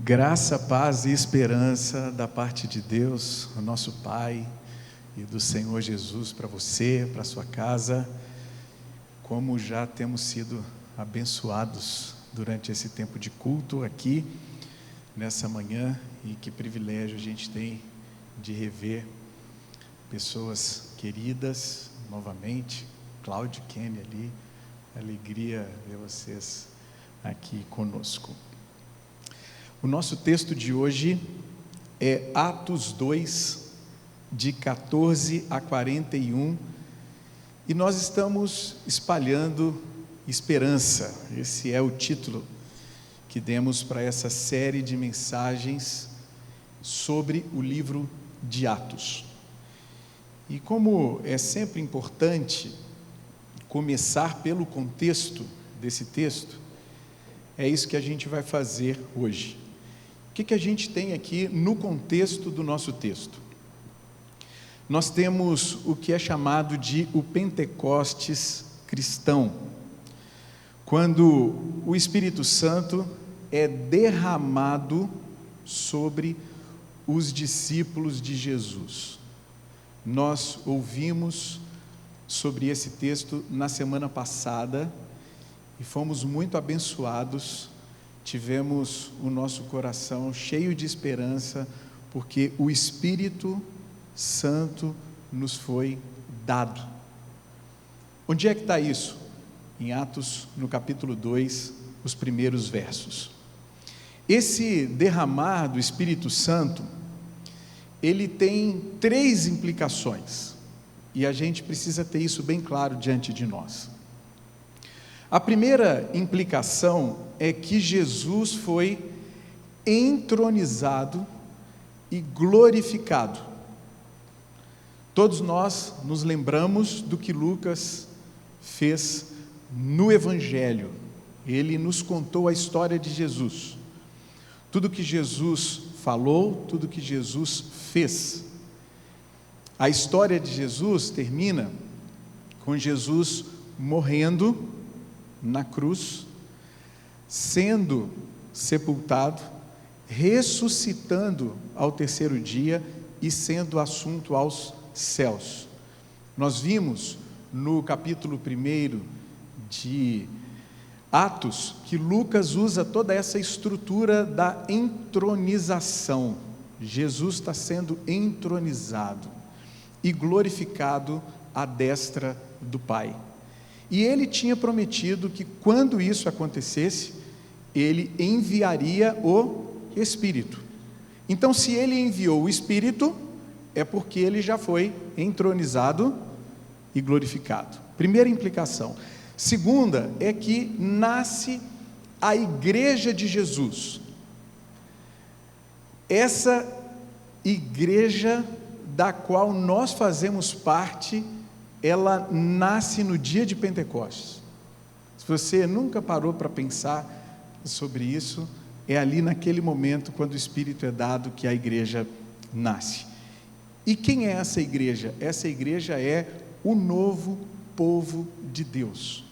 Graça, paz e esperança da parte de Deus, o nosso Pai, e do Senhor Jesus para você, para sua casa. Como já temos sido abençoados durante esse tempo de culto aqui, nessa manhã, e que privilégio a gente tem de rever pessoas queridas novamente. Cláudio, Kenny ali, alegria ver vocês aqui conosco. O nosso texto de hoje é Atos 2, de 14 a 41, e nós estamos espalhando esperança. Esse é o título que demos para essa série de mensagens sobre o livro de Atos. E como é sempre importante começar pelo contexto desse texto, é isso que a gente vai fazer hoje. O que a gente tem aqui no contexto do nosso texto? Nós temos o que é chamado de o Pentecostes cristão, quando o Espírito Santo é derramado sobre os discípulos de Jesus. Nós ouvimos sobre esse texto na semana passada e fomos muito abençoados. Tivemos o nosso coração cheio de esperança, porque o Espírito Santo nos foi dado. Onde é que está isso? Em Atos, no capítulo 2, os primeiros versos. Esse derramar do Espírito Santo, ele tem 3 implicações, e a gente precisa ter isso bem claro diante de nós. A primeira implicação é que Jesus foi entronizado e glorificado. Todos nós nos lembramos do que Lucas fez no Evangelho. Ele nos contou a história de Jesus. Tudo que Jesus falou, tudo que Jesus fez. A história de Jesus termina com Jesus morrendo na cruz, sendo sepultado, ressuscitando ao terceiro dia e sendo assunto aos céus. Nós vimos no capítulo 1 de Atos que Lucas usa toda essa estrutura da entronização. Jesus está sendo entronizado e glorificado à destra do Pai. E ele tinha prometido que quando isso acontecesse, ele enviaria o Espírito. Então, se ele enviou o Espírito, é porque ele já foi entronizado e glorificado. Primeira implicação. Segunda é que nasce a Igreja de Jesus. Essa igreja da qual nós fazemos parte, ela nasce no dia de Pentecostes. Se você nunca parou para pensar sobre isso, é ali naquele momento, quando o Espírito é dado, que a igreja nasce. E quem é essa igreja? Essa igreja é o novo povo de Deus.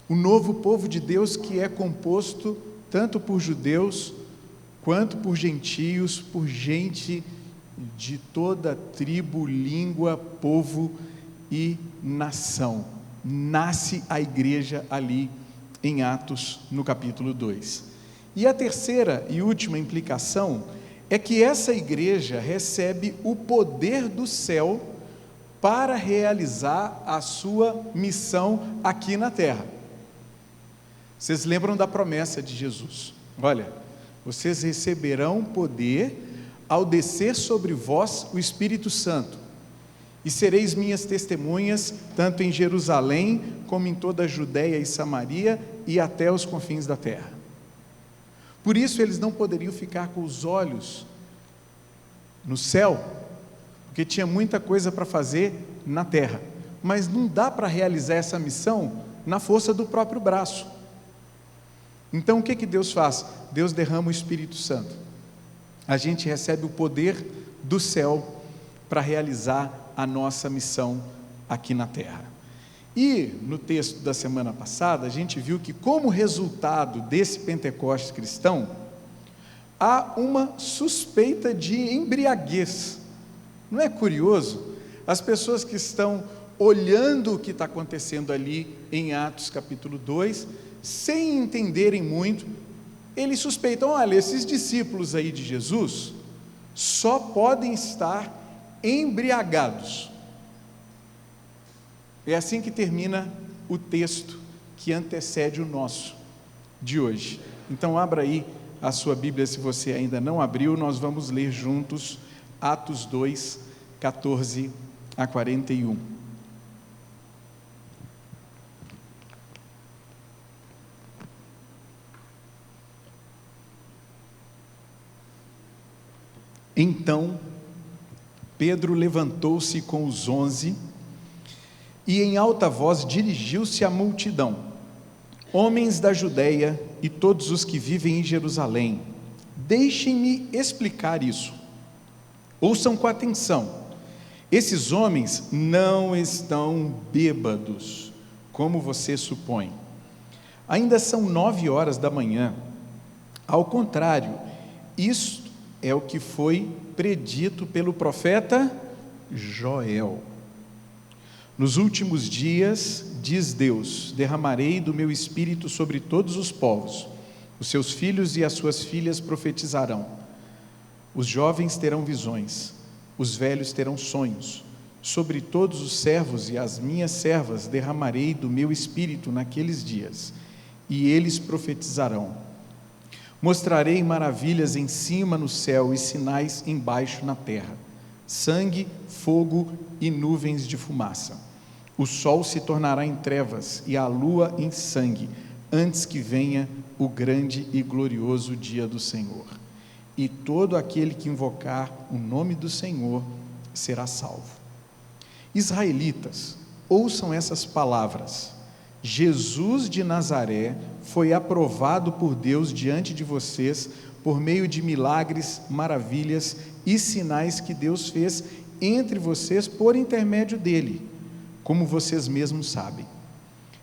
O novo povo de Deus, que é composto tanto por judeus, quanto por gentios, por gente de toda tribo, língua, povo e nação. Nasce a igreja ali em Atos, no capítulo 2. E a terceira e última implicação é que essa igreja recebe o poder do céu para realizar a sua missão aqui na terra. Vocês lembram da promessa de Jesus? Olha, vocês receberão poder ao descer sobre vós o Espírito Santo, e sereis minhas testemunhas, tanto em Jerusalém, como em toda a Judeia e Samaria, e até os confins da terra. Por isso eles não poderiam ficar com os olhos no céu, porque tinha muita coisa para fazer na terra, mas não dá para realizar essa missão na força do próprio braço. Então o que Deus faz? Deus derrama o Espírito Santo. A gente recebe o poder do céu para realizar a nossa missão aqui na terra. E no texto da semana passada, a gente viu que, como resultado desse Pentecostes cristão, há uma suspeita de embriaguez. Não é curioso? As pessoas que estão olhando o que está acontecendo ali em Atos capítulo 2, sem entenderem muito, eles suspeitam: olha, esses discípulos aí de Jesus só podem estar embriagados. É assim que termina o texto que antecede o nosso de hoje. Então abra aí a sua Bíblia, se você ainda não abriu, nós vamos ler juntos Atos 2, 14 a 41. Então Pedro levantou-se com os 11 e em alta voz dirigiu-se à multidão: homens da Judeia e todos os que vivem em Jerusalém, deixem-me explicar isso. Ouçam com atenção. Esses homens não estão bêbados, como você supõe. Ainda são 9 horas da manhã. Ao contrário, isso é o que foi predito pelo profeta Joel. Nos últimos dias, diz Deus, derramarei do meu espírito sobre todos os povos. Os seus filhos e as suas filhas profetizarão. Os jovens terão visões, os velhos terão sonhos. Sobre todos os servos e as minhas servas derramarei do meu espírito naqueles dias, e eles profetizarão. Mostrarei maravilhas em cima no céu e sinais embaixo na terra: sangue, fogo e nuvens de fumaça. O sol se tornará em trevas e a lua em sangue, antes que venha o grande e glorioso dia do Senhor. E todo aquele que invocar o nome do Senhor será salvo. Israelitas, ouçam essas palavras. Jesus de Nazaré foi aprovado por Deus diante de vocês por meio de milagres, maravilhas e sinais que Deus fez entre vocês por intermédio dele, como vocês mesmos sabem.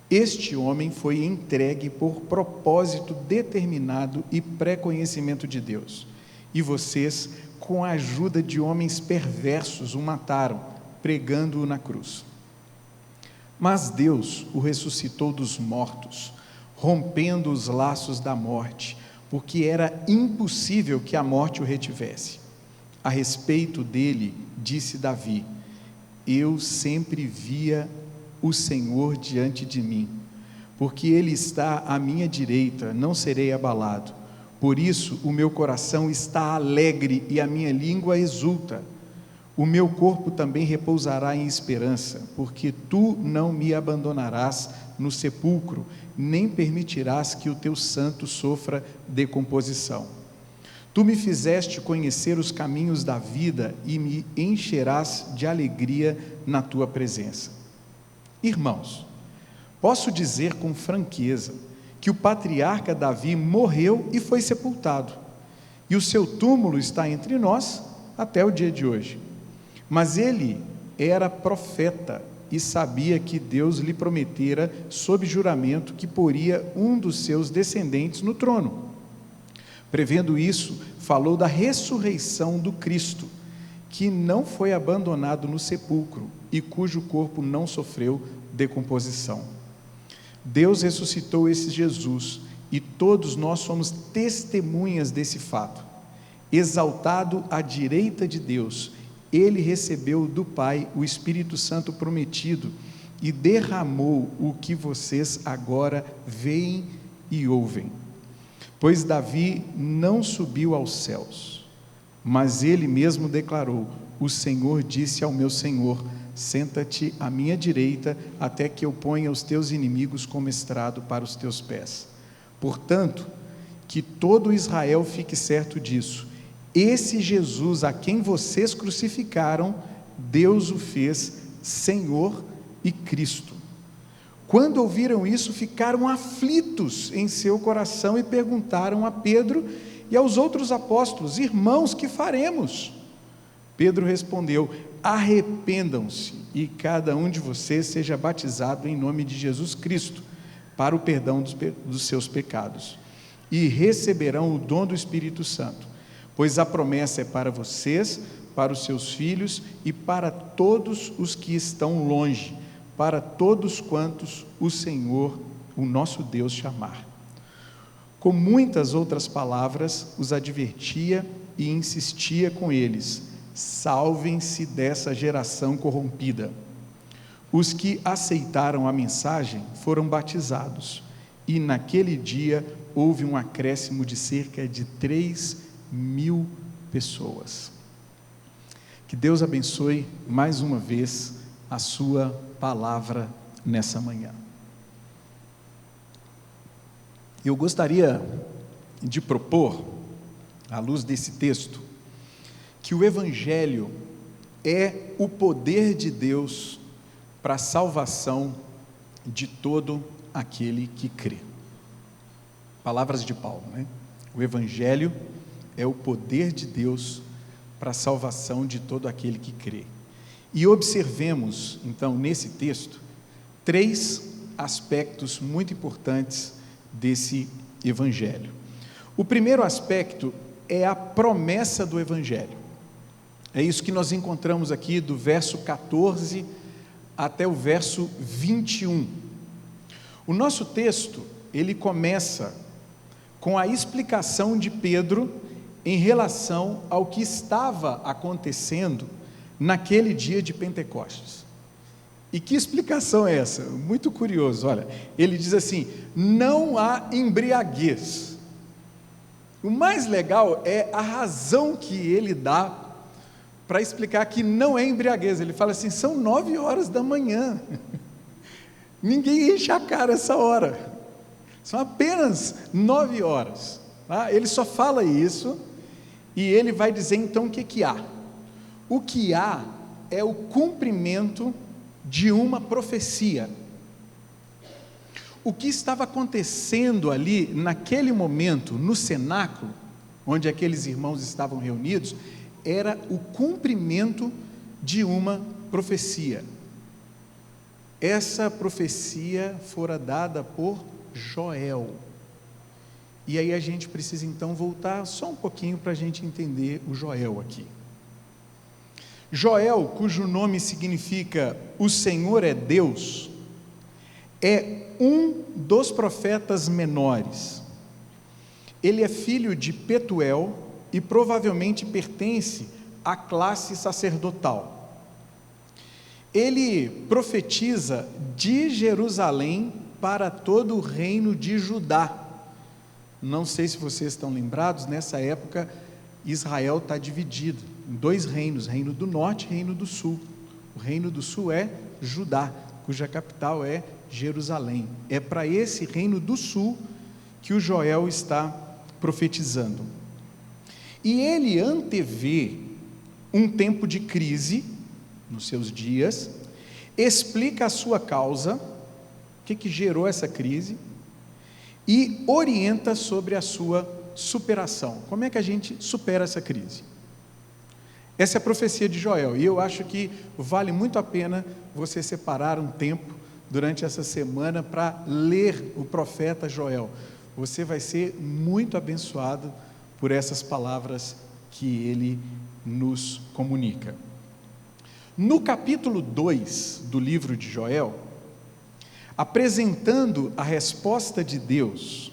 Este homem foi entregue por propósito determinado e pré-conhecimento de Deus, e vocês, com a ajuda de homens perversos, o mataram, pregando-o na cruz. Mas Deus o ressuscitou dos mortos, rompendo os laços da morte, porque era impossível que a morte o retivesse. A respeito dele, disse Davi: eu sempre via o Senhor diante de mim, porque ele está à minha direita, não serei abalado. Por isso o meu coração está alegre e a minha língua exulta. O meu corpo também repousará em esperança, porque tu não me abandonarás no sepulcro, nem permitirás que o teu santo sofra decomposição. Tu me fizeste conhecer os caminhos da vida e me encherás de alegria na tua presença. Irmãos, posso dizer com franqueza que o patriarca Davi morreu e foi sepultado, e o seu túmulo está entre nós até o dia de hoje. Mas ele era profeta e sabia que Deus lhe prometera sob juramento que poria um dos seus descendentes no trono. Prevendo isso, falou da ressurreição do Cristo, que não foi abandonado no sepulcro e cujo corpo não sofreu decomposição. Deus ressuscitou esse Jesus e todos nós somos testemunhas desse fato. Exaltado à direita de Deus, ele recebeu do Pai o Espírito Santo prometido e derramou o que vocês agora veem e ouvem. Pois Davi não subiu aos céus, mas ele mesmo declarou: o Senhor disse ao meu Senhor: senta-te à minha direita, até que eu ponha os teus inimigos como estrado para os teus pés. Portanto, que todo Israel fique certo disso: esse Jesus a quem vocês crucificaram, Deus o fez Senhor e Cristo. Quando ouviram isso, ficaram aflitos em seu coração e perguntaram a Pedro e aos outros apóstolos: irmãos, que faremos? Pedro respondeu: arrependam-se e cada um de vocês seja batizado em nome de Jesus Cristo, para o perdão dos seus pecados, e receberão o dom do Espírito Santo, pois a promessa é para vocês, para os seus filhos e para todos os que estão longe, para todos quantos o Senhor, o nosso Deus, chamar. Com muitas outras palavras, os advertia e insistia com eles: salvem-se dessa geração corrompida. Os que aceitaram a mensagem foram batizados, e naquele dia houve um acréscimo de cerca de 3.000 pessoas. Que Deus abençoe mais uma vez a sua palavra nessa manhã. Eu gostaria de propor, à luz desse texto, que o Evangelho é o poder de Deus para a salvação de todo aquele que crê. Palavras de Paulo, né? O Evangelho é o poder de Deus para a salvação de todo aquele que crê. E observemos, então, nesse texto, 3 aspectos muito importantes desse Evangelho. O primeiro aspecto é a promessa do Evangelho. É isso que nós encontramos aqui do verso 14 até o verso 21. O nosso texto, ele começa com a explicação de Pedro em relação ao que estava acontecendo naquele dia de Pentecostes. E que explicação é essa? Muito curioso, olha, ele diz assim: não há embriaguez. O mais legal é a razão que ele dá para explicar que não é embriaguez. Ele fala assim: são 9 horas da manhã, ninguém enche a cara essa hora, são apenas 9 horas, tá? Ele só fala isso, e ele vai dizer então o que há. O que há é o cumprimento de uma profecia. O que estava acontecendo ali, naquele momento, no cenáculo, onde aqueles irmãos estavam reunidos, era o cumprimento de uma profecia. Essa profecia fora dada por Joel. E aí a gente precisa então voltar só um pouquinho para a gente entender o Joel aqui. Joel, cujo nome significa o Senhor é Deus, é um dos profetas menores. Ele é filho de Petuel e provavelmente pertence à classe sacerdotal. Ele profetiza de Jerusalém para todo o reino de Judá. Não sei se vocês estão lembrados, nessa época Israel está dividido em 2 reinos, reino do norte e reino do sul. O reino do sul é Judá, cuja capital é Jerusalém. É para esse reino do sul que o Joel está profetizando. E ele antevê um tempo de crise nos seus dias, explica a sua causa, o que gerou essa crise, e orienta sobre a sua superação. Como é que a gente supera essa crise? Essa é a profecia de Joel, e eu acho que vale muito a pena você separar um tempo durante essa semana para ler o profeta Joel. Você vai ser muito abençoado por essas palavras que ele nos comunica. No capítulo 2 do livro de Joel, apresentando a resposta de Deus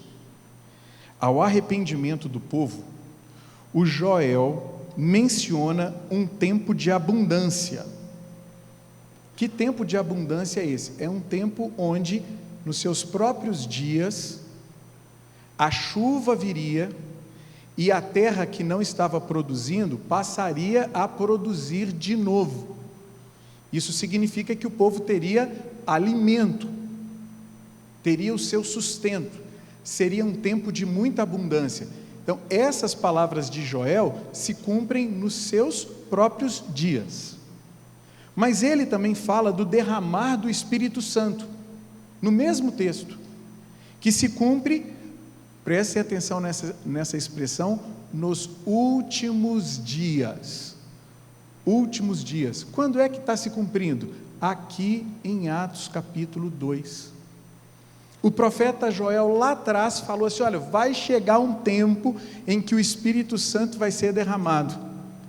ao arrependimento do povo, o Joel menciona um tempo de abundância. Que tempo de abundância é esse? É um tempo onde, nos seus próprios dias, a chuva viria e a terra que não estava produzindo passaria a produzir de novo. Isso significa que o povo teria alimento, teria o seu sustento, seria um tempo de muita abundância. Então, essas palavras de Joel se cumprem nos seus próprios dias. Mas ele também fala do derramar do Espírito Santo, no mesmo texto, que se cumpre, prestem atenção nessa expressão, nos últimos dias. Últimos dias. Quando é que está se cumprindo? Aqui em Atos capítulo 2. O profeta Joel lá atrás falou assim: olha, vai chegar um tempo em que o Espírito Santo vai ser derramado.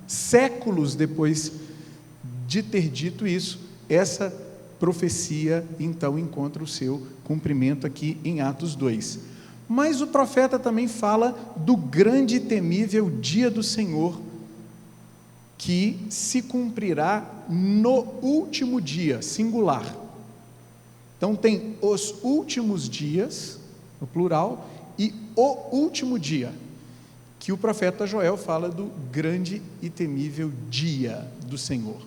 Séculos depois de ter dito isso, essa profecia então encontra o seu cumprimento aqui em Atos 2. Mas o profeta também fala do grande e temível dia do Senhor, que se cumprirá no último dia, singular. Então tem os últimos dias, no plural, e o último dia, que o profeta Joel fala do grande e temível dia do Senhor.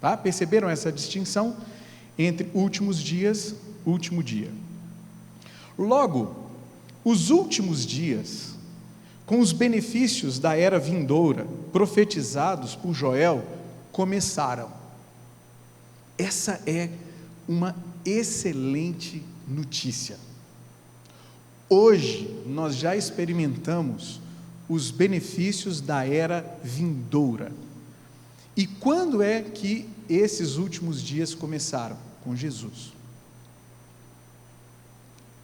Tá? Perceberam essa distinção entre últimos dias, último dia? Logo, os últimos dias, com os benefícios da era vindoura, profetizados por Joel, começaram. Essa é uma excelente notícia. Hoje, nós já experimentamos os benefícios da era vindoura. E quando é que esses últimos dias começaram? Com Jesus.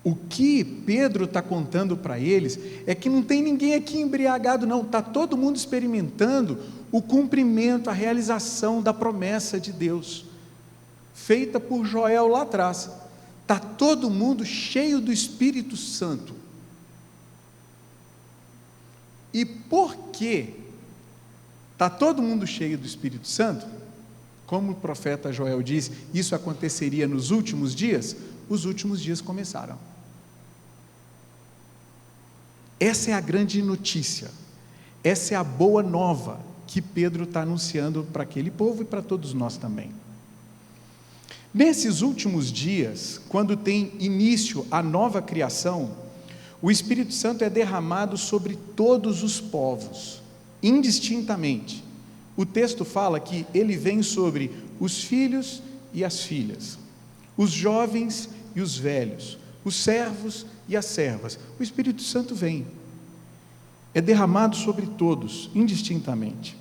O que Pedro está contando para eles é que não tem ninguém aqui embriagado, não, está todo mundo experimentando o cumprimento, a realização da promessa de Deus, feita por Joel lá atrás. Está todo mundo cheio do Espírito Santo. E por que está todo mundo cheio do Espírito Santo? Como o profeta Joel diz, isso aconteceria nos últimos dias? Os últimos dias começaram. Essa é a grande notícia, essa é a boa nova que Pedro está anunciando para aquele povo e para todos nós também. Nesses últimos dias, quando tem início a nova criação, o Espírito Santo é derramado sobre todos os povos, indistintamente. O texto fala que ele vem sobre os filhos e as filhas, os jovens e os velhos, os servos e as servas. O Espírito Santo vem, é derramado sobre todos, indistintamente.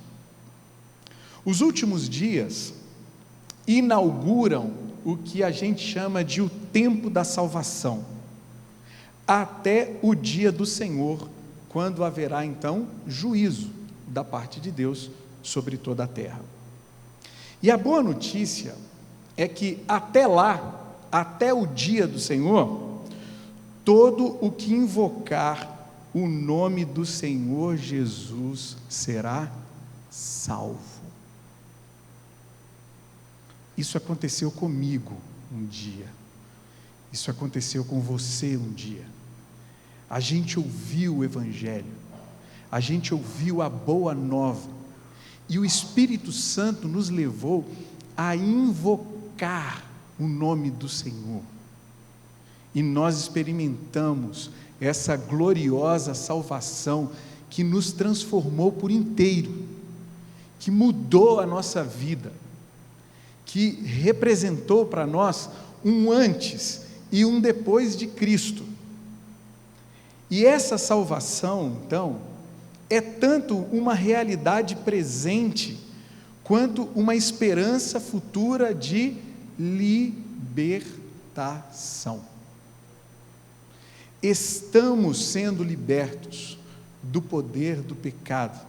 Os últimos dias inauguram o que a gente chama de o tempo da salvação, até o dia do Senhor, quando haverá então juízo da parte de Deus sobre toda a terra. E a boa notícia é que até lá, até o dia do Senhor, todo o que invocar o nome do Senhor Jesus será salvo. Isso aconteceu comigo um dia, isso aconteceu com você um dia. A gente ouviu o Evangelho, a gente ouviu a boa nova, e o Espírito Santo nos levou a invocar o nome do Senhor, e nós experimentamos essa gloriosa salvação que nos transformou por inteiro, que mudou a nossa vida, que representou para nós um antes e um depois de Cristo. E essa salvação, então, é tanto uma realidade presente, quanto uma esperança futura de libertação. Estamos sendo libertos do poder do pecado,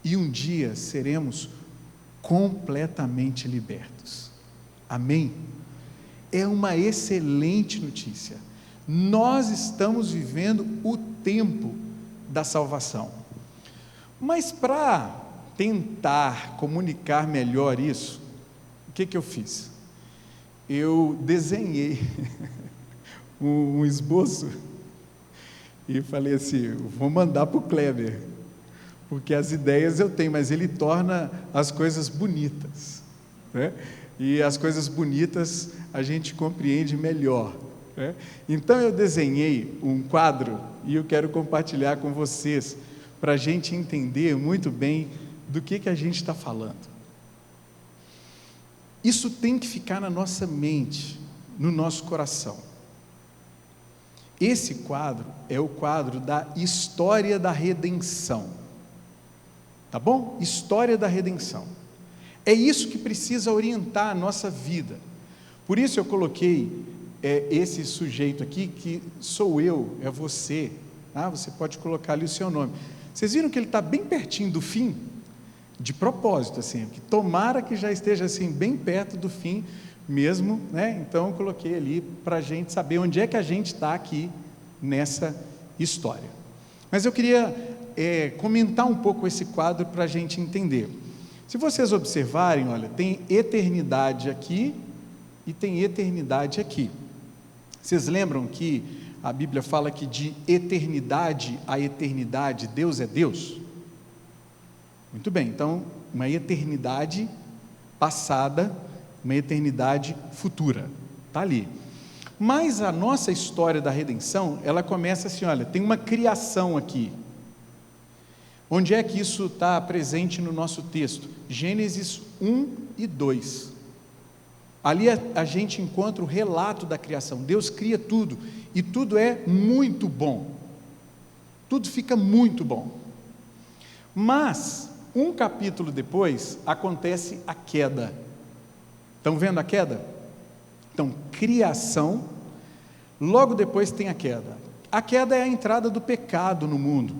e um dia seremos completamente libertos. Amém? É uma excelente notícia. Nós estamos vivendo o tempo da salvação. Mas para tentar comunicar melhor isso, o que eu fiz? Eu desenhei um esboço e falei assim: vou mandar para o Kleber, porque as ideias eu tenho, mas ele torna as coisas bonitas, né? E as coisas bonitas a gente compreende melhor, né? Então eu desenhei um quadro e eu quero compartilhar com vocês, para a gente entender muito bem do que a gente está falando. Isso tem que ficar na nossa mente, no nosso coração. Esse quadro é o quadro da história da redenção. Tá bom? História da redenção. É isso que precisa orientar a nossa vida. Por isso eu coloquei é esse sujeito aqui, que sou eu, é você, tá? Você pode colocar ali o seu nome. Vocês viram que ele está bem pertinho do fim? De propósito, assim, que tomara que já esteja assim, bem perto do fim mesmo, né? Então eu coloquei ali para a gente saber onde é que a gente está aqui nessa história. Mas eu queria comentar um pouco esse quadro para a gente entender. Se vocês observarem, olha, tem eternidade aqui e tem eternidade aqui. Vocês lembram que a Bíblia fala que de eternidade a eternidade Deus é Deus? Muito bem, então uma eternidade passada, uma eternidade futura, está ali. Mas a nossa história da redenção, ela começa assim, olha, tem uma criação aqui. Onde é que isso está presente no nosso texto? Gênesis 1 e 2. Ali a gente encontra o relato da criação. Deus cria tudo, e tudo é muito bom. Tudo fica muito bom. Mas, um capítulo depois, acontece a queda. Estão vendo a queda? Então, criação, logo depois tem a queda. A queda é a entrada do pecado no mundo.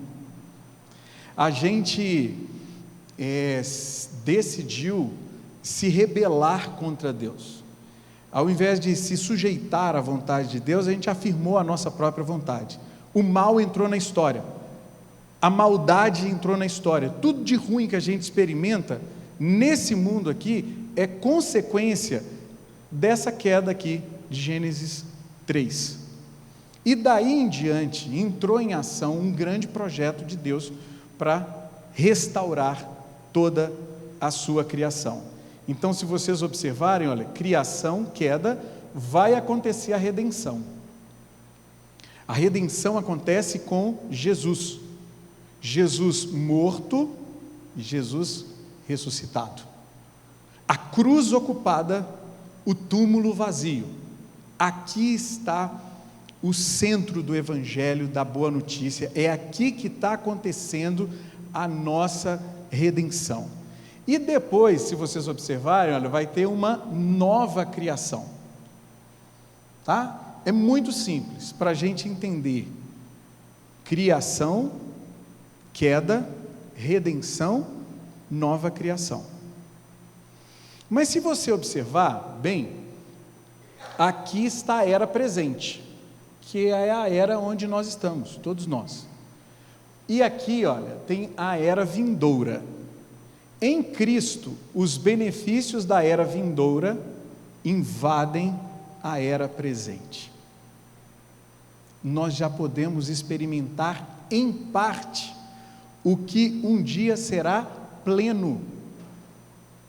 A gente decidiu se rebelar contra Deus. Ao invés de se sujeitar à vontade de Deus, a gente afirmou a nossa própria vontade. O mal entrou na história, a maldade entrou na história. Tudo de ruim que a gente experimenta nesse mundo aqui é consequência dessa queda aqui de Gênesis 3. E daí em diante entrou em ação um grande projeto de Deus para restaurar toda a sua criação. Então, se vocês observarem, olha, criação, queda, vai acontecer a redenção. A redenção acontece com Jesus. Jesus morto e Jesus ressuscitado. A cruz ocupada, o túmulo vazio. Aqui está o centro do Evangelho, da boa notícia. É aqui que está acontecendo a nossa redenção. E depois, se vocês observarem, olha, vai ter uma nova criação. Tá? É muito simples para a gente entender. Criação, queda, redenção, nova criação. Mas se você observar bem, aqui está a era presente, que é a era onde nós estamos, todos nós. E aqui, olha, tem a era vindoura. Em Cristo, os benefícios da era vindoura invadem a era presente. Nós já podemos experimentar em parte o que um dia será pleno.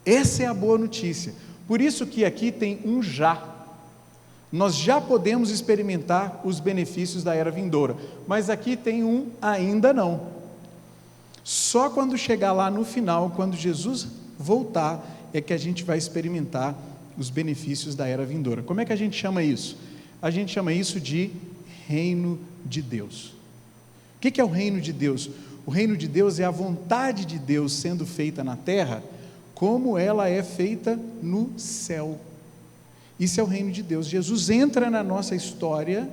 Essa é a boa notícia. Por isso que aqui tem um já. Nós já podemos experimentar os benefícios da era vindoura, mas aqui tem um ainda não. Só quando chegar lá no final, quando Jesus voltar, é que a gente vai experimentar os benefícios da era vindoura. Como é que a gente chama isso? A gente chama isso de reino de Deus. O que é o reino de Deus? O reino de Deus é a vontade de Deus sendo feita na terra, como ela é feita no céu. Isso é o reino de Deus. Jesus entra na nossa história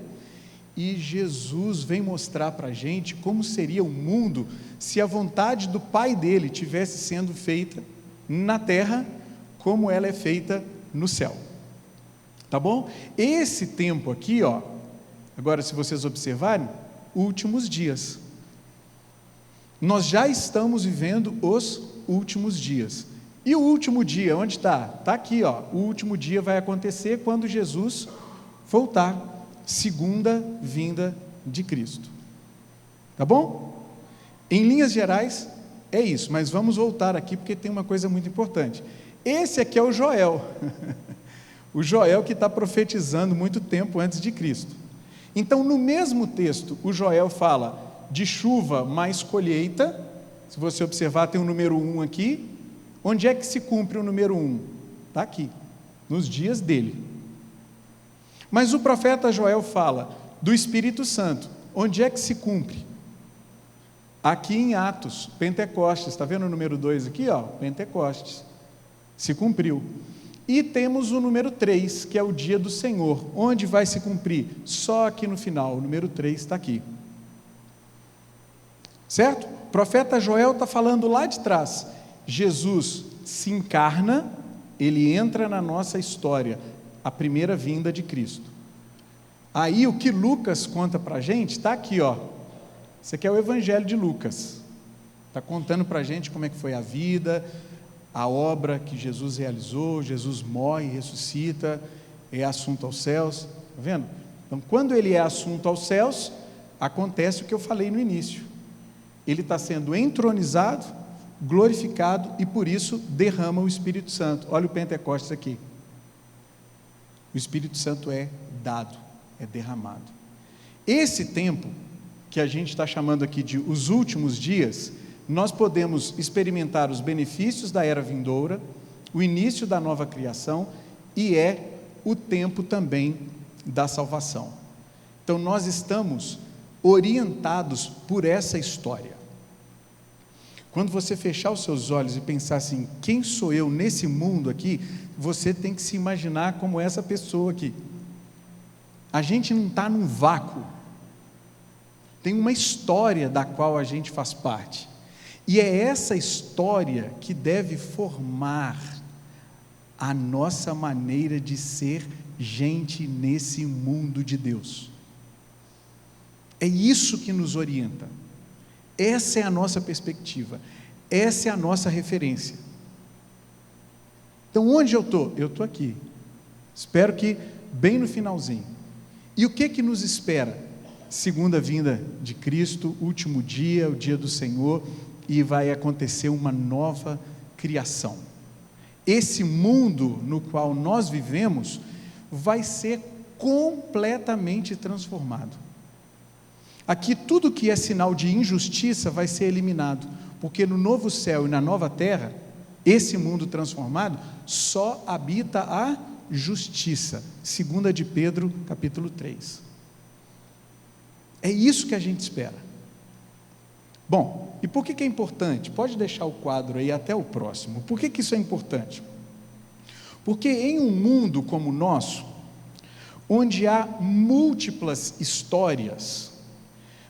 e Jesus vem mostrar para a gente como seria o mundo se a vontade do Pai dele tivesse sendo feita na terra, como ela é feita no céu. Tá bom? Esse tempo aqui, ó, agora se vocês observarem, últimos dias. Nós já estamos vivendo os últimos dias. E o último dia, onde está? Está aqui, ó. O último dia vai acontecer quando Jesus voltar, segunda vinda de Cristo. Tá bom? Em linhas gerais, é isso, mas vamos voltar aqui porque tem uma coisa muito importante. Esse aqui é o Joel, o Joel que está profetizando muito tempo antes de Cristo. Então, no mesmo texto, o Joel fala de chuva mais colheita. Se você observar, tem o número 1 aqui. Onde é que se cumpre o número 1? Está aqui, nos dias dele. Mas o profeta Joel fala do Espírito Santo. Onde é que se cumpre? Aqui em Atos, Pentecostes. Está vendo o número 2 aqui? Ó, Pentecostes. Se cumpriu. E temos o número 3, que é o dia do Senhor. Onde vai se cumprir? Só aqui no final, o número 3 está aqui. Certo? O profeta Joel está falando lá de trás. Jesus se encarna, ele entra na nossa história, a primeira vinda de Cristo. Aí o que Lucas conta para a gente, está aqui, ó. Esse aqui é o Evangelho de Lucas. Está contando para a gente como é que foi a vida, a obra que Jesus realizou. Jesus morre, ressuscita, é assunto aos céus. Está vendo? Então, quando ele é assunto aos céus, acontece o que eu falei no início. Ele está sendo entronizado, glorificado, e por isso derrama o Espírito Santo. Olha o Pentecostes aqui. O Espírito Santo é dado, é derramado. Esse tempo, que a gente está chamando aqui de os últimos dias, nós podemos experimentar os benefícios da era vindoura, o início da nova criação, e é o tempo também da salvação. Então nós estamos orientados por essa história. Quando você fechar os seus olhos e pensar assim, quem sou eu nesse mundo aqui, você tem que se imaginar como essa pessoa aqui. A gente não está num vácuo, tem uma história da qual a gente faz parte, e é essa história que deve formar a nossa maneira de ser gente nesse mundo de Deus. É isso que nos orienta, essa é a nossa perspectiva, essa é a nossa referência. Então onde eu estou? Eu estou aqui, espero que bem no finalzinho. E o que nos espera? Segunda vinda de Cristo, último dia, o dia do Senhor, e vai acontecer uma nova criação. Esse mundo no qual nós vivemos vai ser completamente transformado. Aqui tudo que é sinal de injustiça vai ser eliminado, porque no novo céu e na nova terra, esse mundo transformado, só habita a justiça, 2 de Pedro, capítulo 3. É isso que a gente espera. Bom, e por que é importante? Pode deixar o quadro aí até o próximo. Por que isso é importante? Porque em um mundo como o nosso, onde há múltiplas histórias,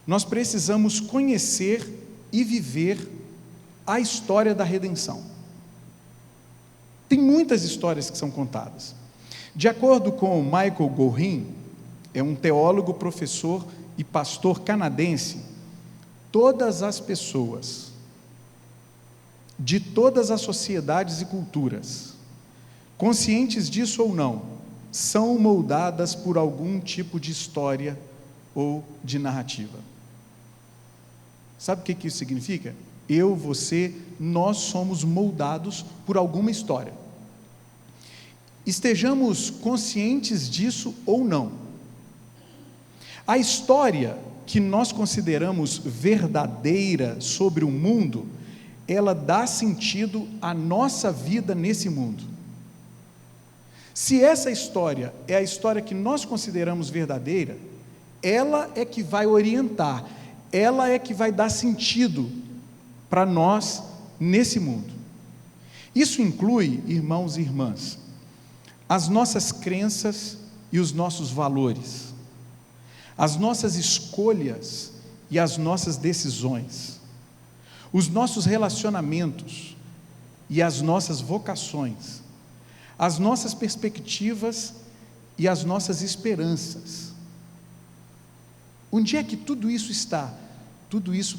nós precisamos conhecer e viver a história da redenção. Tem muitas histórias que são contadas. De acordo com Michael Gorin, é um teólogo, professor e pastor canadense, todas as pessoas, de todas as sociedades e culturas, conscientes disso ou não, são moldadas por algum tipo de história ou de narrativa. Sabe o que isso significa? Eu, você, nós somos moldados por alguma história. Estejamos conscientes disso ou não. A história que nós consideramos verdadeira sobre o mundo, ela dá sentido à nossa vida nesse mundo. Se essa história é a história que nós consideramos verdadeira, ela é que vai orientar, ela é que vai dar sentido para nós nesse mundo. Isso inclui, irmãos e irmãs, as nossas crenças e os nossos valores, as nossas escolhas e as nossas decisões, os nossos relacionamentos e as nossas vocações, as nossas perspectivas e as nossas esperanças. Onde é que tudo isso está? Tudo isso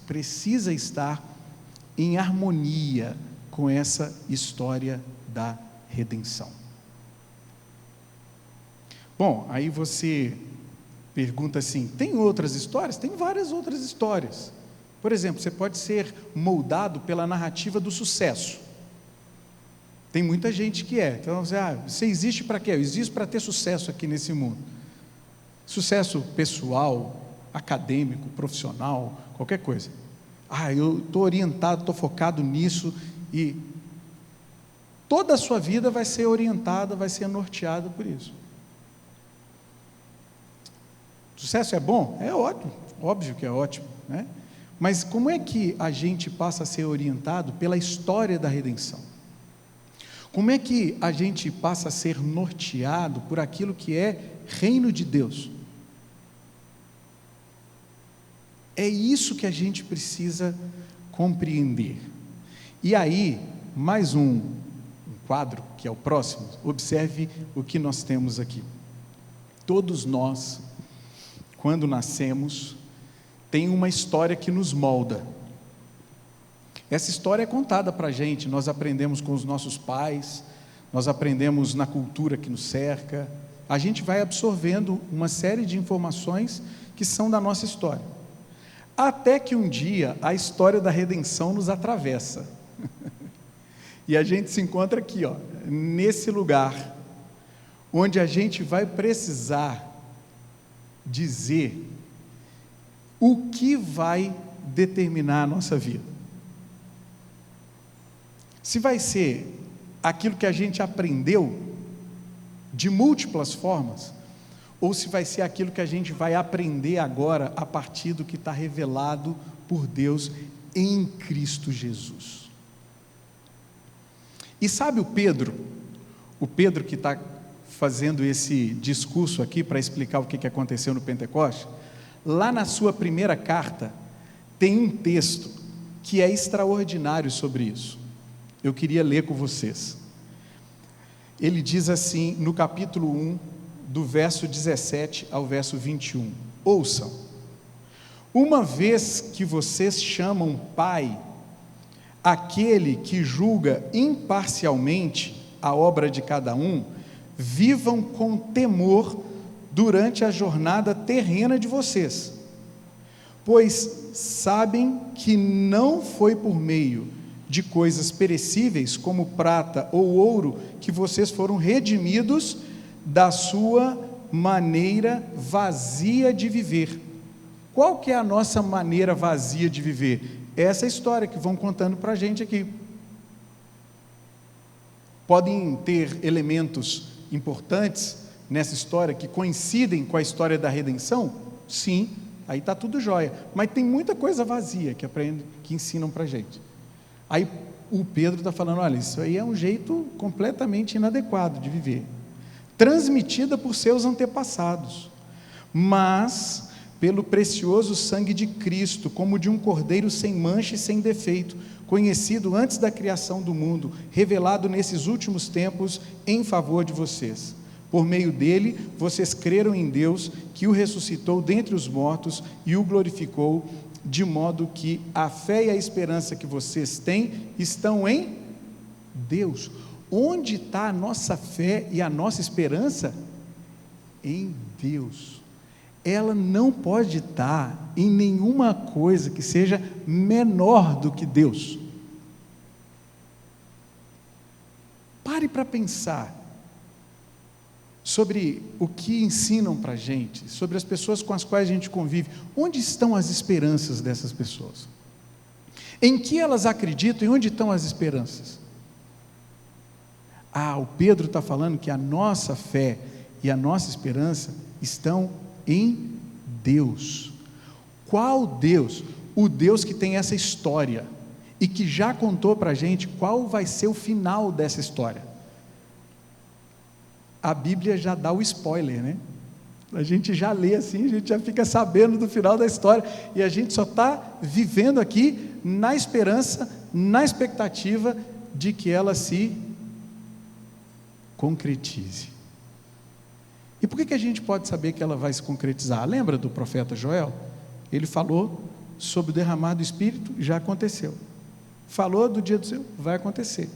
precisa estar em harmonia com essa história da redenção. Bom, aí você pergunta assim, tem outras histórias? Tem várias outras histórias. Por exemplo, você pode ser moldado pela narrativa do sucesso. Tem muita gente que é. Então, você existe para quê? Eu existo para ter sucesso aqui nesse mundo. Sucesso pessoal, acadêmico, profissional, qualquer coisa. Eu estou orientado, estou focado nisso, e toda a sua vida vai ser orientada, vai ser norteada por isso. Sucesso é bom? É ótimo, óbvio que é ótimo, né? Mas como é que a gente passa a ser orientado pela história da redenção? Como é que a gente passa a ser norteado por aquilo que é reino de Deus? É isso que a gente precisa compreender. E aí, mais um quadro, que é o próximo. Observe o que nós temos aqui. Todos nós, quando nascemos, tem uma história que nos molda. Essa história é contada para a gente, nós aprendemos com os nossos pais, nós aprendemos na cultura que nos cerca, a gente vai absorvendo uma série de informações que são da nossa história. Até que um dia a história da redenção nos atravessa. E a gente se encontra aqui, nesse lugar, onde a gente vai precisar dizer o que vai determinar a nossa vida. Se vai ser aquilo que a gente aprendeu de múltiplas formas, ou se vai ser aquilo que a gente vai aprender agora a partir do que está revelado por Deus em Cristo Jesus. E sabe o Pedro que está fazendo esse discurso aqui para explicar o que aconteceu no Pentecoste, lá na sua primeira carta, tem um texto que é extraordinário sobre isso. Eu queria ler com vocês. Ele diz assim, no capítulo 1, do verso 17 ao verso 21. Ouçam: uma vez que vocês chamam Pai aquele que julga imparcialmente a obra de cada um, vivam com temor durante a jornada terrena de vocês, pois sabem que não foi por meio de coisas perecíveis, como prata ou ouro, que vocês foram redimidos da sua maneira vazia de viver. Qual que é a nossa maneira vazia de viver? Essa história que vão contando para a gente aqui. Podem ter elementos importantes nessa história que coincidem com a história da redenção? Sim, aí está tudo jóia, mas tem muita coisa vazia que aprendem, que ensinam para a gente. Aí o Pedro está falando, olha, isso aí é um jeito completamente inadequado de viver, transmitida por seus antepassados, mas pelo precioso sangue de Cristo, como de um cordeiro sem mancha e sem defeito, conhecido antes da criação do mundo, revelado nesses últimos tempos em favor de vocês. Por meio dele, vocês creram em Deus, que o ressuscitou dentre os mortos e o glorificou, de modo que a fé e a esperança que vocês têm estão em Deus. Onde está a nossa fé e a nossa esperança? Em Deus. Ela não pode estar em nenhuma coisa que seja menor do que Deus. Pare para pensar sobre o que ensinam para a gente, sobre as pessoas com as quais a gente convive. Onde estão as esperanças dessas pessoas? Em que elas acreditam e onde estão as esperanças? O Pedro está falando que a nossa fé e a nossa esperança estão em Deus. Qual Deus? O Deus que tem essa história e que já contou para a gente qual vai ser o final dessa história. A Bíblia já dá o spoiler, né? A gente já lê assim, a gente já fica sabendo do final da história, e a gente só está vivendo aqui na esperança, na expectativa de que ela se concretize. E por que a gente pode saber que ela vai se concretizar? Lembra do profeta Joel? Ele falou sobre o derramar do Espírito, já aconteceu. Falou do dia do Senhor, vai acontecer.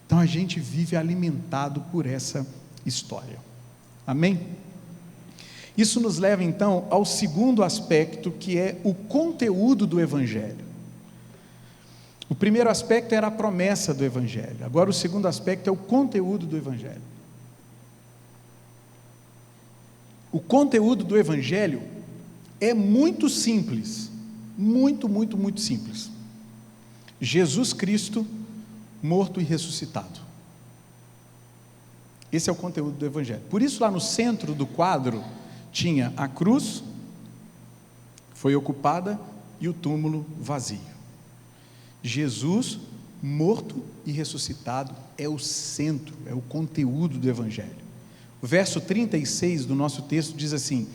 Então a gente vive alimentado por essa história. Amém? Isso nos leva então ao segundo aspecto, que é o conteúdo do Evangelho. O primeiro aspecto era a promessa do Evangelho. Agora o segundo aspecto é o conteúdo do Evangelho. O conteúdo do Evangelho é muito simples, muito simples. Jesus Cristo morto e ressuscitado. Esse é o conteúdo do Evangelho. Por isso lá no centro do quadro tinha a cruz, foi ocupada, e o túmulo vazio. Jesus morto e ressuscitado é o centro, é o conteúdo do Evangelho. O verso 36 do nosso texto diz assim: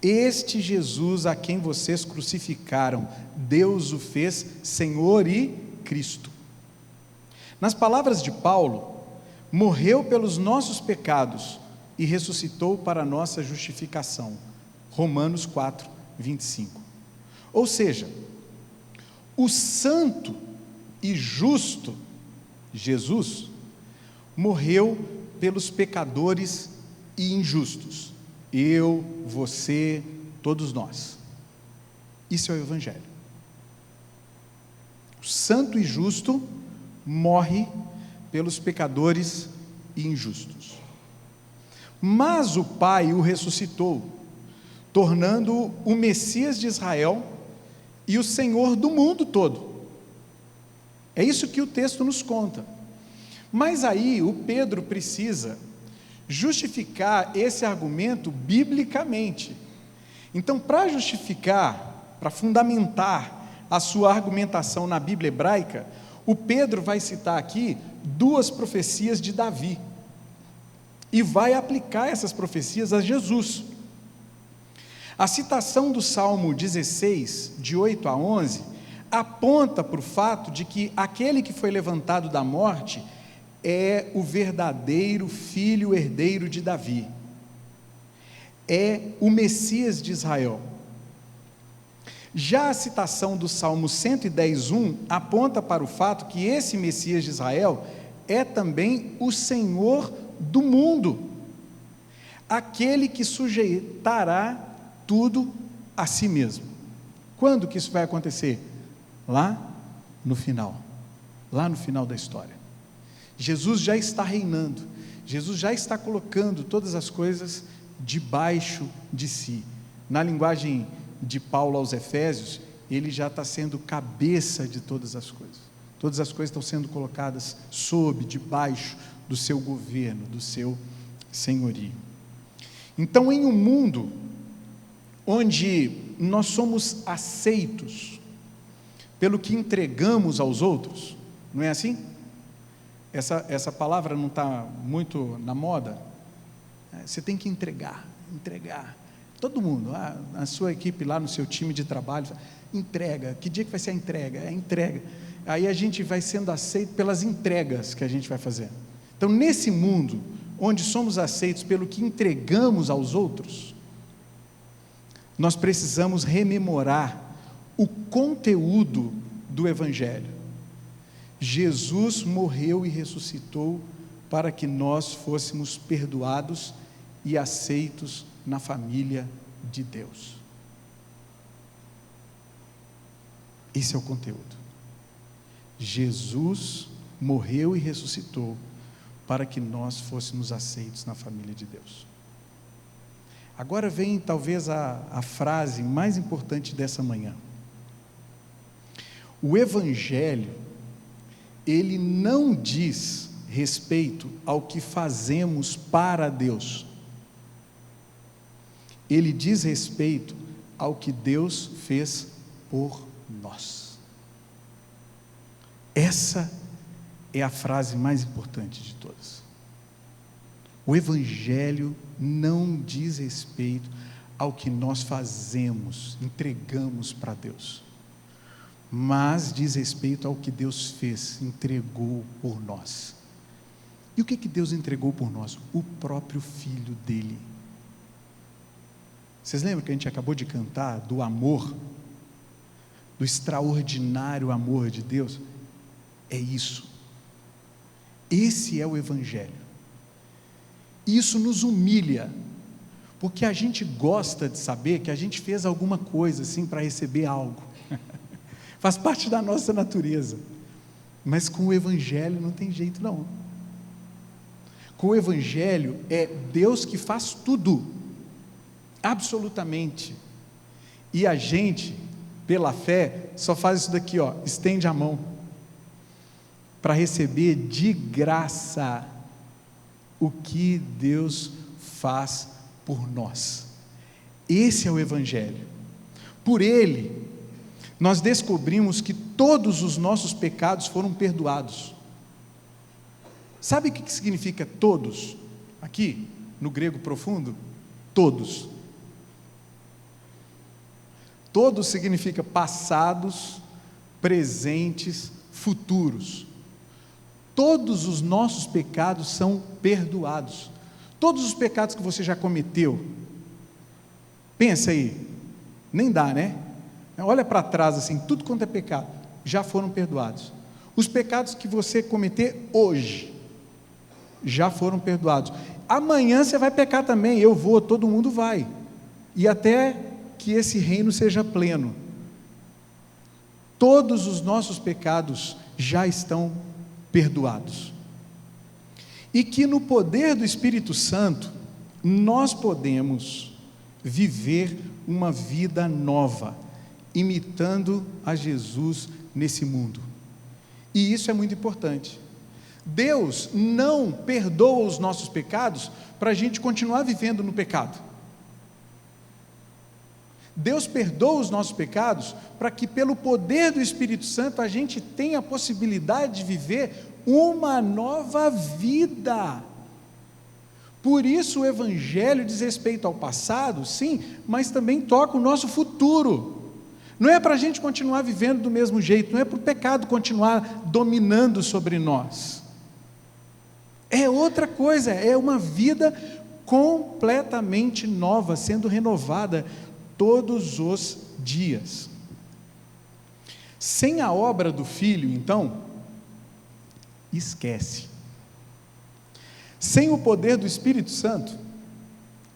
este Jesus a quem vocês crucificaram, Deus o fez Senhor e Cristo. Nas palavras de Paulo, morreu pelos nossos pecados e ressuscitou para a nossa justificação. Romanos 4, 25. Ou seja, o santo e justo Jesus morreu pelos pecadores e injustos. Eu, você, todos nós. Isso é o Evangelho. O santo e justo morre pelos pecadores e injustos. Mas o Pai o ressuscitou, tornando-o o Messias de Israel e o Senhor do mundo todo. É isso que o texto nos conta. Mas aí o Pedro precisa justificar esse argumento biblicamente. Então, para justificar, para fundamentar a sua argumentação na Bíblia hebraica, o Pedro vai citar aqui 2 profecias de Davi e vai aplicar essas profecias a Jesus. A citação do Salmo 16, de 8 a 11, aponta para o fato de que aquele que foi levantado da morte é o verdadeiro filho herdeiro de Davi, é o Messias de Israel. Já a citação do Salmo 110:1 aponta para o fato que esse Messias de Israel é também o Senhor do mundo, aquele que sujeitará tudo a si mesmo. Quando que isso vai acontecer? Lá no final da história. Jesus já está reinando, Jesus já está colocando todas as coisas debaixo de si. Na linguagem de Paulo aos Efésios, ele já está sendo cabeça de todas as coisas estão sendo colocadas debaixo do seu governo, do seu senhorio. Então, em um mundo onde nós somos aceitos pelo que entregamos aos outros, não é assim? Essa palavra não está muito na moda? Você tem que entregar. Todo mundo, a sua equipe lá no seu time de trabalho, entrega. Que dia que vai ser a entrega? É entrega. Aí a gente vai sendo aceito pelas entregas que a gente vai fazer. Então, nesse mundo, onde somos aceitos pelo que entregamos aos outros, nós precisamos rememorar o conteúdo do Evangelho. Jesus morreu e ressuscitou para que nós fôssemos perdoados e aceitos na família de Deus. Esse é o conteúdo. Jesus morreu e ressuscitou para que nós fôssemos aceitos na família de Deus. Agora vem talvez a frase mais importante dessa manhã. O Evangelho, ele não diz respeito ao que fazemos para Deus. Ele diz respeito ao que Deus fez por nós. Essa é a frase mais importante de todas. O Evangelho não diz respeito ao que nós fazemos, entregamos para Deus, mas diz respeito ao que Deus fez, entregou por nós. E o que Deus entregou por nós? O próprio Filho dele. Vocês lembram que a gente acabou de cantar do amor, do extraordinário amor de Deus? É isso. Esse é o Evangelho. Isso nos humilha, porque a gente gosta de saber que a gente fez alguma coisa assim para receber algo. Faz parte da nossa natureza. Mas com o Evangelho não tem jeito não. Com o Evangelho é Deus que faz tudo, absolutamente. E a gente, pela fé, só faz isso daqui, estende a mão, para receber de graça o que Deus faz por nós. Esse é o Evangelho. Por ele, nós descobrimos que todos os nossos pecados foram perdoados. Sabe o que significa todos? Aqui, no grego profundo, todos. Todos significa passados, presentes, futuros. Todos os nossos pecados são perdoados. Todos os pecados que você já cometeu, pensa aí, nem dá, né? Olha para trás assim, tudo quanto é pecado, já foram perdoados. Os pecados que você cometer hoje, já foram perdoados. Amanhã você vai pecar também, eu vou, todo mundo vai. E até que esse reino seja pleno. Todos os nossos pecados já estão perdoados. E que no poder do Espírito Santo, nós podemos viver uma vida nova, imitando a Jesus nesse mundo. E isso é muito importante. Deus não perdoa os nossos pecados para a gente continuar vivendo no pecado. Deus perdoa os nossos pecados para que pelo poder do Espírito Santo a gente tenha a possibilidade de viver uma nova vida. Por isso o Evangelho diz respeito ao passado, sim, mas também toca o nosso futuro. Não é para a gente continuar vivendo do mesmo jeito, não é para o pecado continuar dominando sobre nós. É outra coisa, é uma vida completamente nova, sendo renovada todos os dias. Sem a obra do Filho, então, esquece. Sem o poder do Espírito Santo,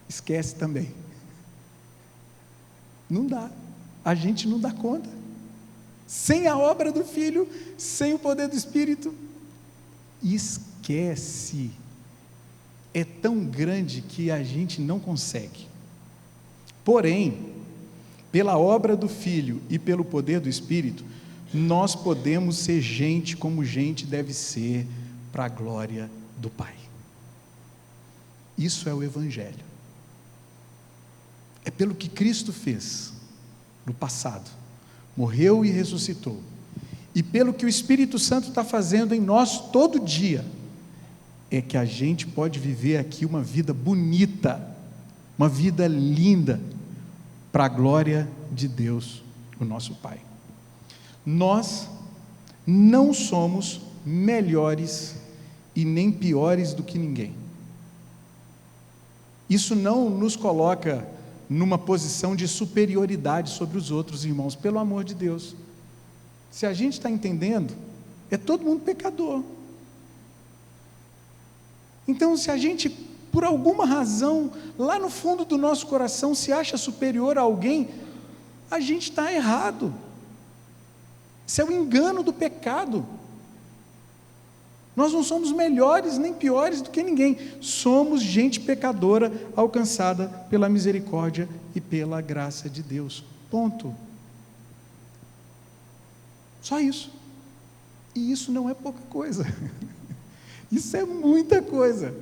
esquece também. Não dá, a gente não dá conta. Sem a obra do Filho, sem o poder do Espírito, esquece. É tão grande que a gente não consegue. Porém, pela obra do Filho e pelo poder do Espírito, nós podemos ser gente como gente deve ser para a glória do Pai. Isso é o Evangelho. É pelo que Cristo fez no passado, morreu e ressuscitou, e pelo que o Espírito Santo está fazendo em nós todo dia, é que a gente pode viver aqui uma vida bonita, uma vida linda, para a glória de Deus, o nosso Pai. Nós não somos melhores e nem piores do que ninguém. Isso não nos coloca numa posição de superioridade sobre os outros irmãos, pelo amor de Deus. Se a gente está entendendo, é todo mundo pecador. Então, se a gente, por alguma razão, lá no fundo do nosso coração, se acha superior a alguém, a gente está errado. Isso é o engano do pecado. Nós não somos melhores nem piores do que ninguém, somos gente pecadora, alcançada pela misericórdia e pela graça de Deus, ponto. Só isso. E isso não é pouca coisa, isso é muita coisa,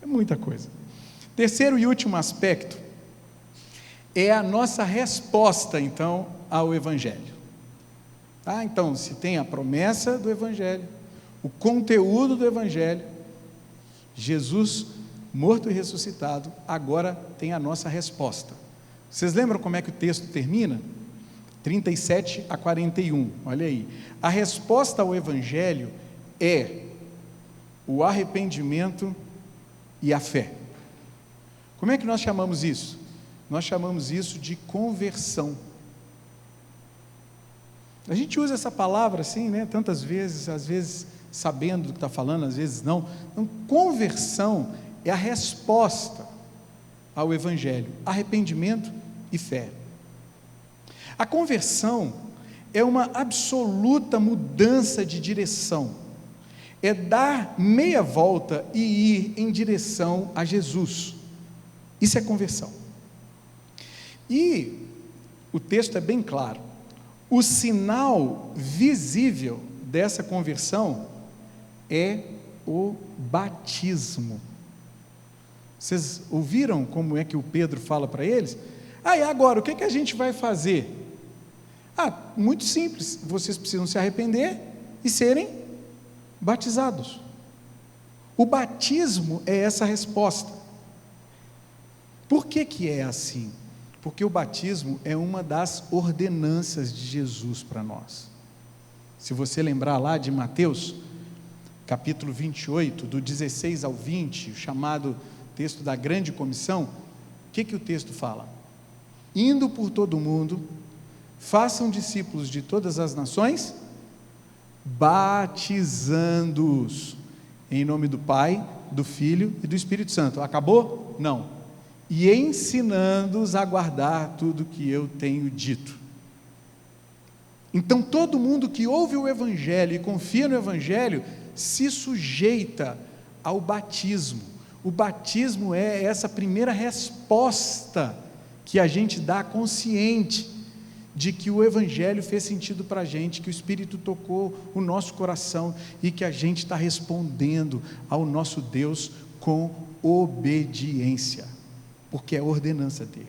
é muita coisa. Terceiro e último aspecto, é a nossa resposta então ao Evangelho. Então, se tem a promessa do Evangelho, o conteúdo do Evangelho, Jesus morto e ressuscitado, agora tem a nossa resposta. Vocês lembram como é que o texto termina? 37 a 41, olha aí. A resposta ao Evangelho é o arrependimento e a fé. Como é que nós chamamos isso? Nós chamamos isso de conversão. A gente usa essa palavra assim, né, tantas vezes, às vezes sabendo do que está falando, às vezes não. Então, conversão é a resposta ao Evangelho, arrependimento e fé. A conversão é uma absoluta mudança de direção, é dar meia volta e ir em direção a Jesus. Isso é conversão. E o texto é bem claro, o sinal visível dessa conversão é o batismo. Vocês ouviram como é que o Pedro fala para eles? E agora, o que a gente vai fazer? Muito simples, vocês precisam se arrepender e serem batizados. O batismo é essa resposta. Por que é assim? Porque o batismo é uma das ordenanças de Jesus para nós. Se você lembrar lá de Mateus, capítulo 28, do 16 ao 20, o chamado texto da grande comissão, o que o texto fala? Indo por todo o mundo, façam discípulos de todas as nações, batizando-os em nome do Pai, do Filho e do Espírito Santo. Acabou? Não. E ensinando-os a guardar tudo que eu tenho dito. Então todo mundo que ouve o Evangelho e confia no Evangelho, se sujeita ao batismo. O batismo é essa primeira resposta que a gente dá consciente de que o Evangelho fez sentido para a gente, que o Espírito tocou o nosso coração e que a gente está respondendo ao nosso Deus com obediência, porque é a ordenança dele.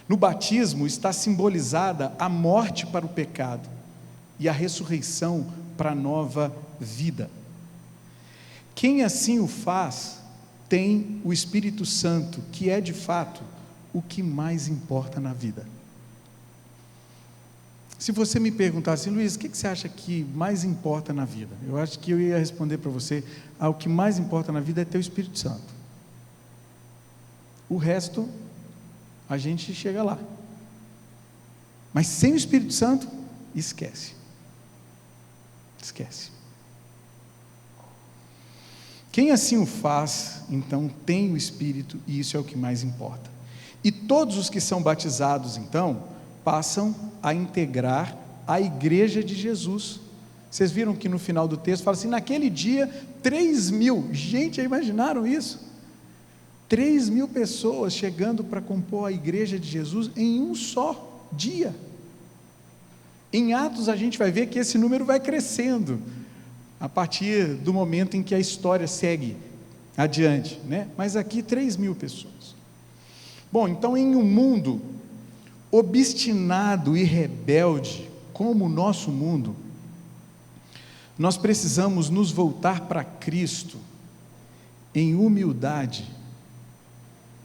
No batismo está simbolizada a morte para o pecado e a ressurreição para a nova vida. Quem assim o faz, tem o Espírito Santo, que é de fato o que mais importa na vida. Se você me perguntasse, Luiz, o que você acha que mais importa na vida? Eu acho que eu ia responder para você, o que mais importa na vida é ter o Espírito Santo. O resto, a gente chega lá. Mas sem o Espírito Santo, esquece. Esquece. Quem assim o faz, então, tem o Espírito, e isso é o que mais importa. E todos os que são batizados, então, passam a integrar a igreja de Jesus. Vocês viram que no final do texto fala assim, naquele dia 3.000, gente, já imaginaram isso? 3.000 pessoas chegando para compor a igreja de Jesus em um só dia. Em Atos a gente vai ver que esse número vai crescendo, a partir do momento em que a história segue adiante, né? Mas aqui 3.000 pessoas. Bom, então em um mundo obstinado e rebelde, como o nosso mundo, nós precisamos nos voltar para Cristo em humildade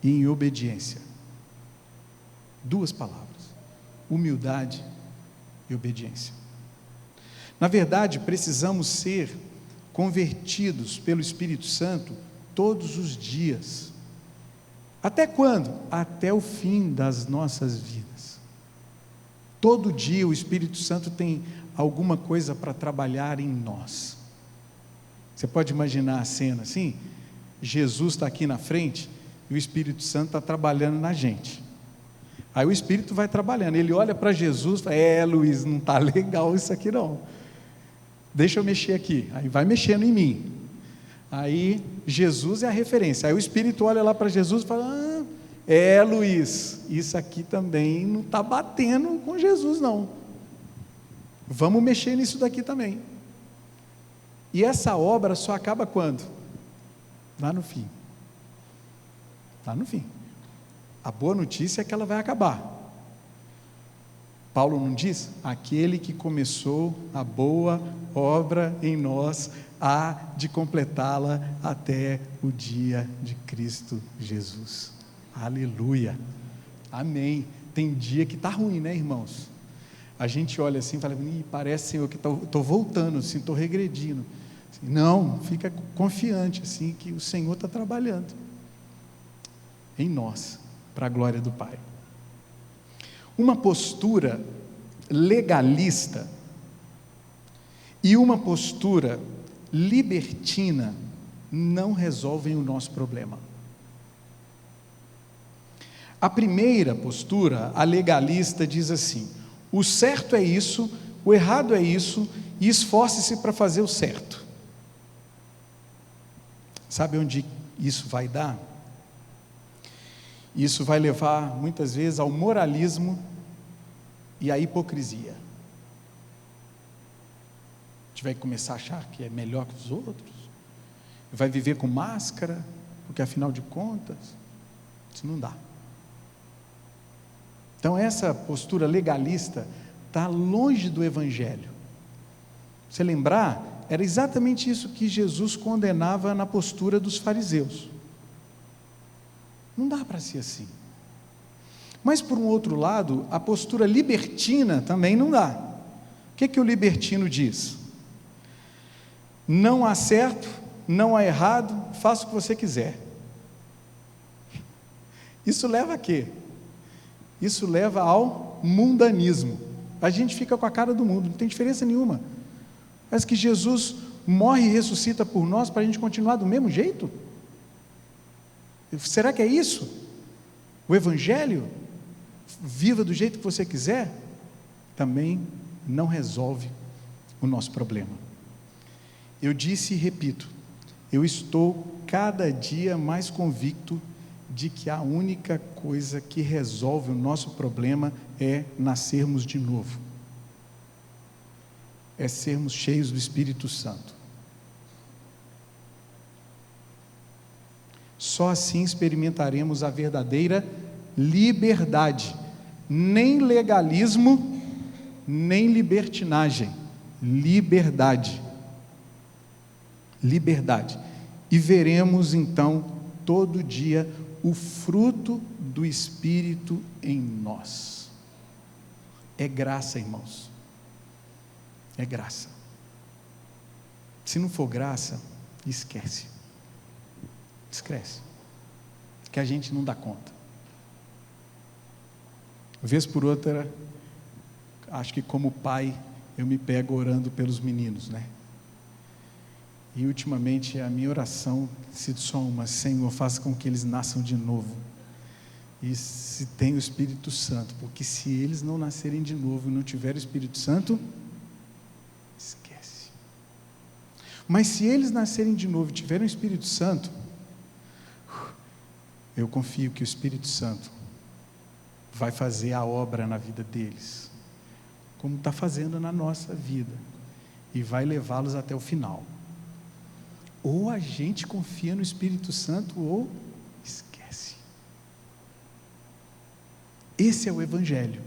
e em obediência. Duas palavras: humildade e obediência. Na verdade, precisamos ser convertidos pelo Espírito Santo todos os dias. Até quando? Até o fim das nossas vidas. Todo dia o Espírito Santo tem alguma coisa para trabalhar em nós. Você pode imaginar a cena assim? Jesus está aqui na frente e o Espírito Santo está trabalhando na gente. Aí o Espírito vai trabalhando, ele olha para Jesus e fala, Luiz, não está legal isso aqui não, deixa eu mexer aqui, aí vai mexendo em mim, aí Jesus é a referência, aí o Espírito olha lá para Jesus e fala, Luiz, isso aqui também não está batendo com Jesus não, vamos mexer nisso daqui também. E essa obra só acaba quando? Lá no fim. Lá no fim. A boa notícia é que ela vai acabar. Paulo não diz? Aquele que começou a boa obra em nós, há de completá-la até o dia de Cristo Jesus. Aleluia. Amém. Tem dia que está ruim, né, irmãos? A gente olha assim e fala, parece, Senhor, que estou voltando, assim, estou regredindo. Assim, não, fica confiante, assim, que o Senhor está trabalhando em nós, para a glória do Pai. Uma postura legalista e uma postura libertina não resolvem o nosso problema. A primeira postura, a legalista, diz assim, o certo é isso, o errado é isso, e esforce-se para fazer o certo. Sabe onde isso vai dar? Isso vai levar muitas vezes ao moralismo e à hipocrisia. A gente vai começar a achar que é melhor que os outros, vai viver com máscara, porque afinal de contas, isso não dá. Então essa postura legalista está longe do Evangelho. Se lembrar, era exatamente isso que Jesus condenava na postura dos fariseus. Não dá para ser assim. Mas por um outro lado, a postura libertina também não dá. O que o libertino diz? Não há certo, não há errado, faça o que você quiser. Isso leva a quê? Isso leva ao mundanismo. A gente fica com a cara do mundo, não tem diferença nenhuma. Parece que Jesus morre e ressuscita por nós para a gente continuar do mesmo jeito? Será que é isso? O Evangelho? Viva do jeito que você quiser? Também não resolve o nosso problema. Eu disse e repito, eu estou cada dia mais convicto de que a única coisa que resolve o nosso problema é nascermos de novo, é sermos cheios do Espírito Santo. Só assim experimentaremos a verdadeira liberdade, nem legalismo, nem libertinagem, liberdade, e veremos então todo dia o fruto do Espírito em nós. É graça, irmãos, é graça. Se não for graça, esquece, que a gente não dá conta. Vez por outra, acho que como pai, eu me pego orando pelos meninos, né? E ultimamente a minha oração se só uma: Senhor, faça com que eles nasçam de novo, e se tem o Espírito Santo, porque se eles não nascerem de novo e não tiverem o Espírito Santo, esquece. Mas se eles nascerem de novo e tiverem o Espírito Santo, eu confio que o Espírito Santo vai fazer a obra na vida deles, como está fazendo na nossa vida, e vai levá-los até o final. Ou a gente confia no Espírito Santo, ou esquece. Esse é o Evangelho.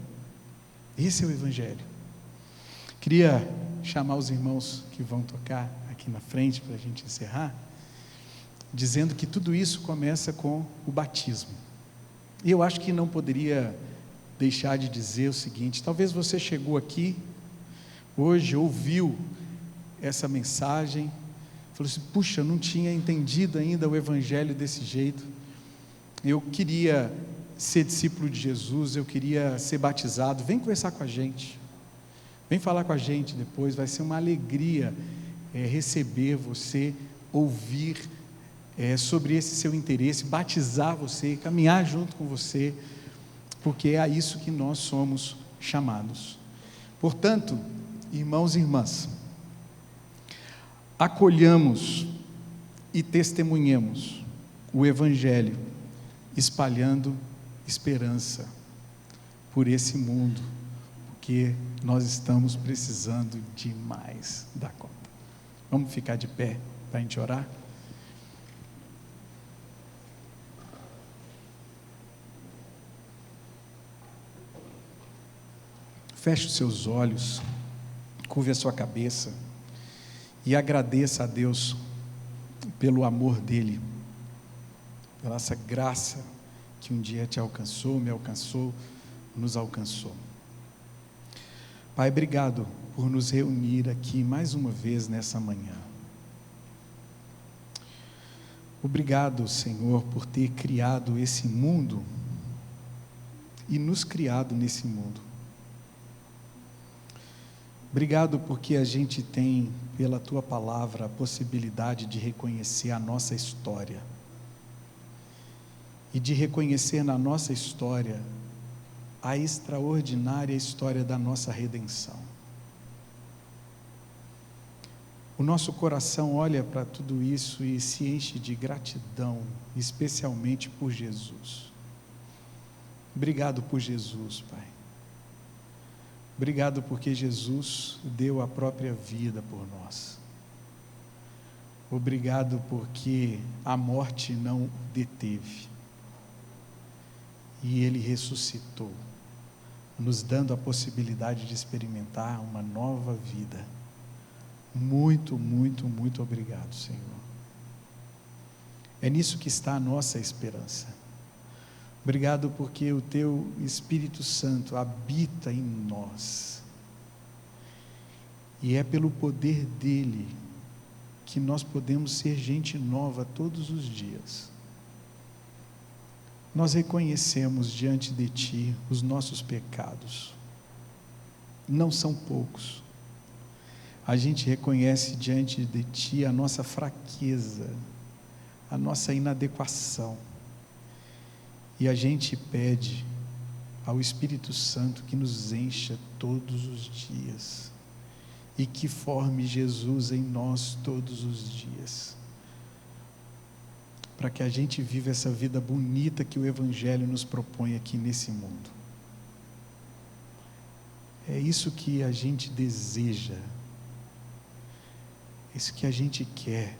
Queria chamar os irmãos que vão tocar aqui na frente, para a gente encerrar, dizendo que tudo isso começa com o batismo. E eu acho que não poderia deixar de dizer o seguinte: talvez você chegou aqui hoje, ouviu essa mensagem, falou assim: puxa, não tinha entendido ainda o Evangelho desse jeito, eu queria ser discípulo de Jesus, eu queria ser batizado. Vem conversar com a gente, vem falar com a gente depois, vai ser uma alegria receber você, ouvir sobre esse seu interesse, batizar você, caminhar junto com você, porque é a isso que nós somos chamados. Portanto, irmãos e irmãs, acolhamos e testemunhemos o Evangelho, espalhando esperança por esse mundo, porque nós estamos precisando demais da conta. Vamos ficar de pé para a gente orar? Feche os seus olhos, curve a sua cabeça e agradeça a Deus pelo amor dEle, pela essa graça que um dia te alcançou, me alcançou, nos alcançou. Pai, obrigado por nos reunir aqui mais uma vez nessa manhã. Obrigado, Senhor, por ter criado esse mundo e nos criado nesse mundo. Obrigado porque a gente tem, pela Tua Palavra, a possibilidade de reconhecer a nossa história e de reconhecer na nossa história a extraordinária história da nossa redenção. O nosso coração olha para tudo isso e se enche de gratidão, especialmente por Jesus. Obrigado por Jesus, Pai. Obrigado porque Jesus deu a própria vida por nós. Obrigado porque a morte não o deteve e Ele ressuscitou. nos dando a possibilidade de experimentar uma nova vida. Muito, muito, muito obrigado, Senhor. É nisso que está a nossa esperança. Obrigado porque o Teu Espírito Santo habita em nós. E é pelo poder dEle que nós podemos ser gente nova todos os dias. Nós reconhecemos diante de Ti os nossos pecados. Não são poucos. A gente reconhece diante de Ti a nossa fraqueza, a nossa inadequação. E a gente pede ao Espírito Santo que nos encha todos os dias e que forme Jesus em nós todos os dias, para que a gente viva essa vida bonita que o Evangelho nos propõe aqui nesse mundo. É isso que a gente deseja, é isso que a gente quer.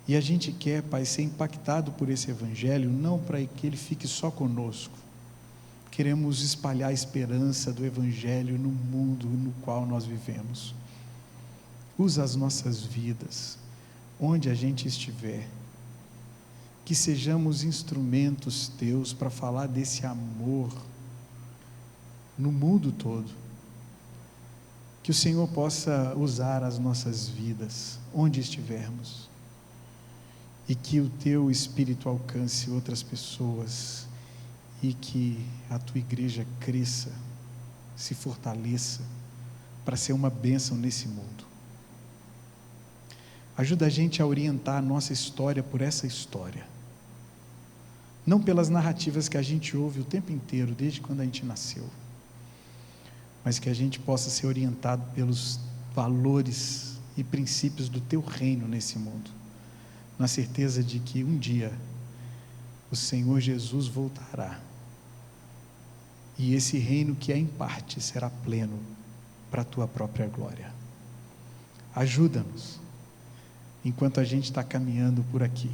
E a gente quer, Pai, ser impactado por esse Evangelho, não para que ele fique só conosco. Queremos espalhar a esperança do Evangelho no mundo no qual nós vivemos. Usa as nossas vidas, onde a gente estiver, que sejamos instrumentos Teus para falar desse amor no mundo todo. Que o Senhor possa usar as nossas vidas, onde estivermos, e que o Teu Espírito alcance outras pessoas, e que a Tua igreja cresça, se fortaleça, para ser uma bênção nesse mundo. Ajuda a gente a orientar a nossa história por essa história, não pelas narrativas que a gente ouve o tempo inteiro, desde quando a gente nasceu, mas que a gente possa ser orientado pelos valores e princípios do Teu reino nesse mundo, na certeza de que um dia o Senhor Jesus voltará, e esse reino que é em parte será pleno para a Tua própria glória. Ajuda-nos, enquanto a gente está caminhando por aqui,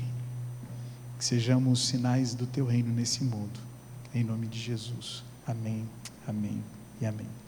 que sejamos sinais do Teu reino nesse mundo, em nome de Jesus. Amém, amém e amém.